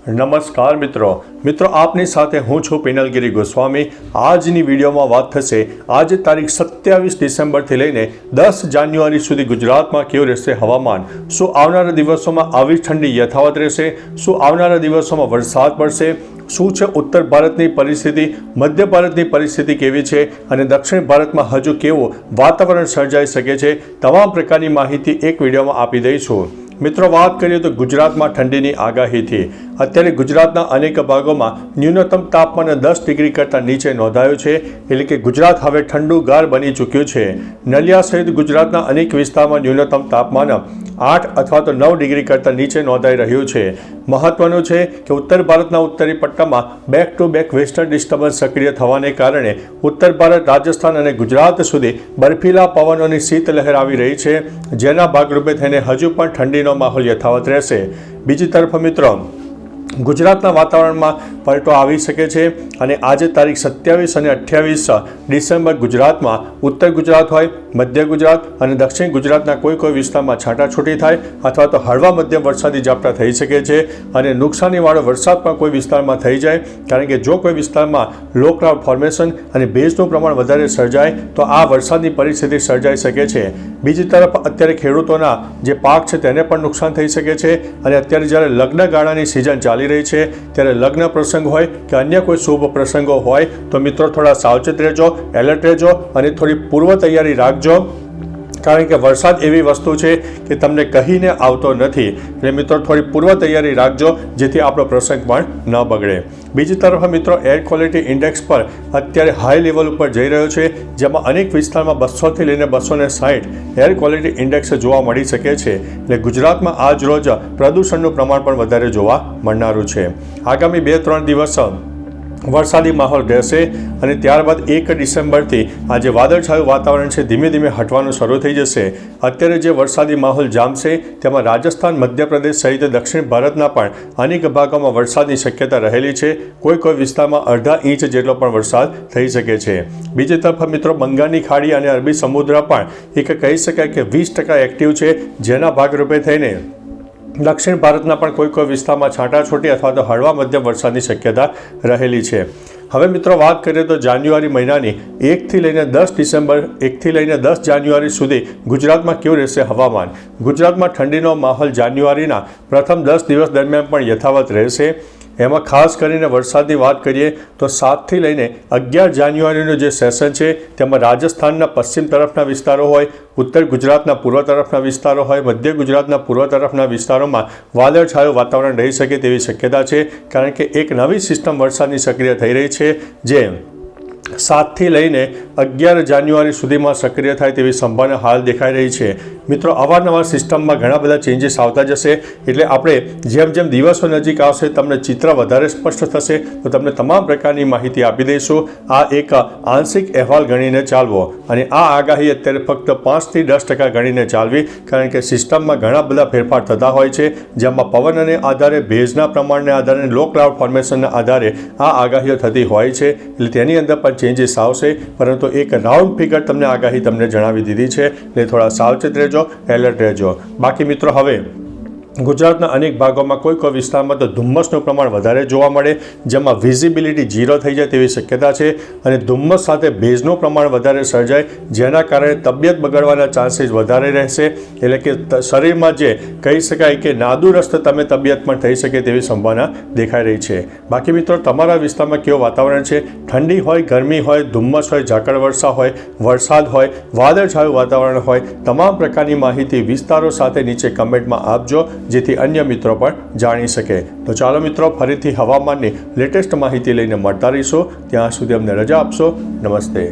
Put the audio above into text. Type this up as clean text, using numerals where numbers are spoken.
નમસ્કાર મિત્રો આપની સાથે હું છું પિનલગીરી ગોસ્વામી। આજની વિડીયોમાં વાત થશે આજે તારીખ 27 ડિસેમ્બરથી લઈને 10 જાન્યુઆરી સુધી ગુજરાતમાં કેવું રહેશે હવામાન। શું આવનારા દિવસોમાં આવી ઠંડી યથાવત રહેશે? શું આવનારા દિવસોમાં વરસાદ પડશે? શું છે ઉત્તર ભારતની પરિસ્થિતિ, મધ્ય ભારતની પરિસ્થિતિ કેવી છે અને દક્ષિણ ભારતમાં હજુ કેવું વાતાવરણ સર્જાઈ શકે છે, તમામ પ્રકારની માહિતી એક વિડીયોમાં આપી દઈશું। મિત્રો વાત કરીએ તો ગુજરાતમાં ઠંડીની આગાહીથી અત્યારે ગુજરાતના અનેક ભાગોમાં ન્યૂનતમ તાપમાન 10 ડિગ્રી કરતાં નીચે નોંધાયું છે, એટલે કે ગુજરાત હવે ઠંડુગાર બની ચૂક્યું છે। નલિયા સહિત ગુજરાતના અનેક વિસ્તારમાં ન્યૂનતમ તાપમાન 8 અથવા તો 9 ડિગ્રી કરતાં નીચે નોંધાઈ રહ્યું છે। મહત્વનું છે કે ઉત્તર ભારતના ઉત્તરી પટ્ટામાં back to back western disturbance સક્રિય થવાને કારણે ઉત્તર ભારત, રાજસ્થાન અને ગુજરાત સુધી બર્ફીલા પવનોની શીતલહેર આવી રહી છે, જેના ભાગરૂપે થઈને હજુ પણ ઠંડીનો માહોલ યથાવત રહેશે। બીજી તરફ મિત્રો ગુજરાતના વાતાવરણમાં પલટો આવી શકે છે અને આજે તારીખ 27 અને 28 ડિસેમ્બર ગુજરાતમાં ઉત્તર ગુજરાત હોય, મધ્ય ગુજરાત અને દક્ષિણ ગુજરાતના કોઈ વિસ્તારમાં છાંટાછૂટી થાય અથવા તો હળવા મધ્યમ વરસાદી ઝાપટા થઈ શકે છે અને નુકસાનીવાળો વરસાદ પણ કોઈ વિસ્તારમાં થઈ જાય, કારણ કે જો કોઈ વિસ્તારમાં લો ક્લાઉડ ફોર્મેશન અને ભેજનું પ્રમાણ વધારે સર્જાય તો આ વરસાદની પરિસ્થિતિ સર્જાઈ શકે છે। બીજી તરફ અત્યારે ખેડૂતોના જે પાક છે તેને પણ નુકસાન થઈ શકે છે અને અત્યારે જ્યારે લગ્ન ગાળાની સિઝન ચાલી રહી છે ત્યારે લગ્ન પ્રસંગ હોય કે અન્ય કોઈ શુભ પ્રસંગો હોય તો મિત્રો થોડા સાવચેત રહેજો, એલર્ટ રહેજો અને થોડી પૂર્વ તૈયારી રાખજો, કારણ કે વરસાદ એવી વસ્તુ છે કે તમને કહીને આવતો નથી, એટલે મિત્રો થોડી પૂર્વ તૈયારી રાખજો જેથી આપણો પ્રસંગ પણ ન બગડે। બીજી તરફ મિત્રો એર ક્વોલિટી ઇન્ડેક્સ પર અત્યારે હાઈ લેવલ ઉપર જઈ રહ્યો છે, જેમાં અનેક વિસ્તારમાં 200થી લઈને 260 એર ક્વોલિટી ઇન્ડેક્સ જોવા મળી શકે છે, એટલે ગુજરાતમાં આજ રોજ પ્રદૂષણનું પ્રમાણ પણ વધારે જોવા મળનારું છે। આગામી 2-3 દિવસ વરસાદી માહોલ રહેશે અને ત્યારબાદ 1 ડિસેમ્બરથી આ જે વાદળછાયું વાતાવરણ છે ધીમે ધીમે હટવાનું શરૂ થઈ જશે। અત્યારે જે વરસાદી માહોલ જામશે તેમાં રાજસ્થાન, મધ્યપ્રદેશ સહિત દક્ષિણ ભારતના પણ અનેક ભાગોમાં વરસાદની શક્યતા રહેલી છે, કોઈ વિસ્તારમાં અડધા ઇંચ જેટલો પણ વરસાદ થઈ શકે છે। બીજી તરફ મિત્રો બંગાળની ખાડી અને અરબી સમુદ્ર પણ એક કહી શકાય કે 20% એક્ટિવ છે, જેના ભાગરૂપે થઈને દક્ષિણ ભારતના પણ કોઈ વિસ્તારમાં છાંટાછૂટી અથવા તો હળવા મધ્યમ વરસાદની શક્યતા રહેલી છે। હવે મિત્રો વાત કરીએ તો જાન્યુઆરી મહિનાની 1થી લઈને 10 જાન્યુઆરી સુધી ગુજરાતમાં કેવું રહેશે હવામાન। ગુજરાતમાં ઠંડીનો માહોલ જાન્યુઆરીના પ્રથમ 10 દિવસ દરમિયાન પણ યથાવત રહેશે। એમાં ખાસ કરીને વરસાદની વાત કરીએ તો 7થી લઈને 11 જાન્યુઆરીનું જે સેશન છે તેમાં રાજસ્થાનના પશ્ચિમ તરફના વિસ્તારો હોય, ઉત્તર ગુજરાતના પૂર્વ તરફના વિસ્તારો હોય, મધ્ય ગુજરાતના પૂર્વ તરફના વિસ્તારોમાં વાદળછાયું વાતાવરણ રહી શકે તેવી શક્યતા છે, કારણ કે એક નવી સિસ્ટમ વરસાદની સક્રિય થઈ રહી છે જે 7થી લઈને 11 જાન્યુઆરી સુધીમાં સક્રિય થાય તેવી સંભાવના હાલ દેખાઈ રહી છે। મિત્રો અવારનવાર સિસ્ટમમાં ઘણા બધા ચેન્જીસ આવતા જશે, એટલે આપણે જેમ જેમ દિવસો નજીક આવશે તમને ચિત્ર વધારે સ્પષ્ટ થશે તો તમને તમામ પ્રકારની માહિતી આપી દઈશું। આ એક આંશિક અહેવાલ ગણીને ચાલવો અને આ આગાહી અત્યારે ફક્ત 5થી 10% ગણીને ચાલવી, કારણ કે સિસ્ટમમાં ઘણા બધા ફેરફાર થતા હોય છે, જેમાં પવનને આધારે, ભેજના પ્રમાણને આધારે, લો ક્લાઉડ ફોર્મેશનના આધારે આ આગાહીઓ થતી હોય છે, એટલે તેની અંદર પણ ચેન્જીસ આવશે, પરંતુ એક રાઉન્ડ ફિગર તમને આગાહી તમને જણાવી દીધી છે, એટલે થોડા સાવચેત રહેજો, એલર્ટ રહેજો। બાકી મિત્રો હવે ગુજરાતના અનેક ભાગોમાં કોઈ વિસ્તારમાં તો ધુમ્મસનું પ્રમાણ વધારે જોવા મળે, જેમાં વિઝિબિલિટી 0 થઈ જાય તેવી શક્યતા છે અને ધુમ્મસ સાથે ભેજનું પ્રમાણ વધારે સર્જાય, જેના કારણે તબિયત બગડવાના ચાન્સીસ વધારે રહેશે, એટલે કે શરીરમાં જે કહી શકાય કે નાદુરસ્ત તમે તબિયત પણ થઈ શકે તેવી સંભાવના દેખાઈ રહી છે। બાકી મિત્રો તમારા વિસ્તારમાં કેવું વાતાવરણ છે? ઠંડી હોય, ગરમી હોય, ધુમ્મસ હોય, ઝાકળ વર્ષા હોય, વરસાદ હોય, વાદળછાયું વાતાવરણ હોય, તમામ પ્રકારની માહિતી વિસ્તારો સાથે નીચે કમેન્ટમાં આપજો, જેથી અન્ય મિત્રો પણ જાણી શકે। તો ચાલો મિત્રો ફરીથી હવામાનની લેટેસ્ટ માહિતી લઈને મળતા રહીશું, ત્યાં સુધી અમને રજા આપશો। નમસ્તે।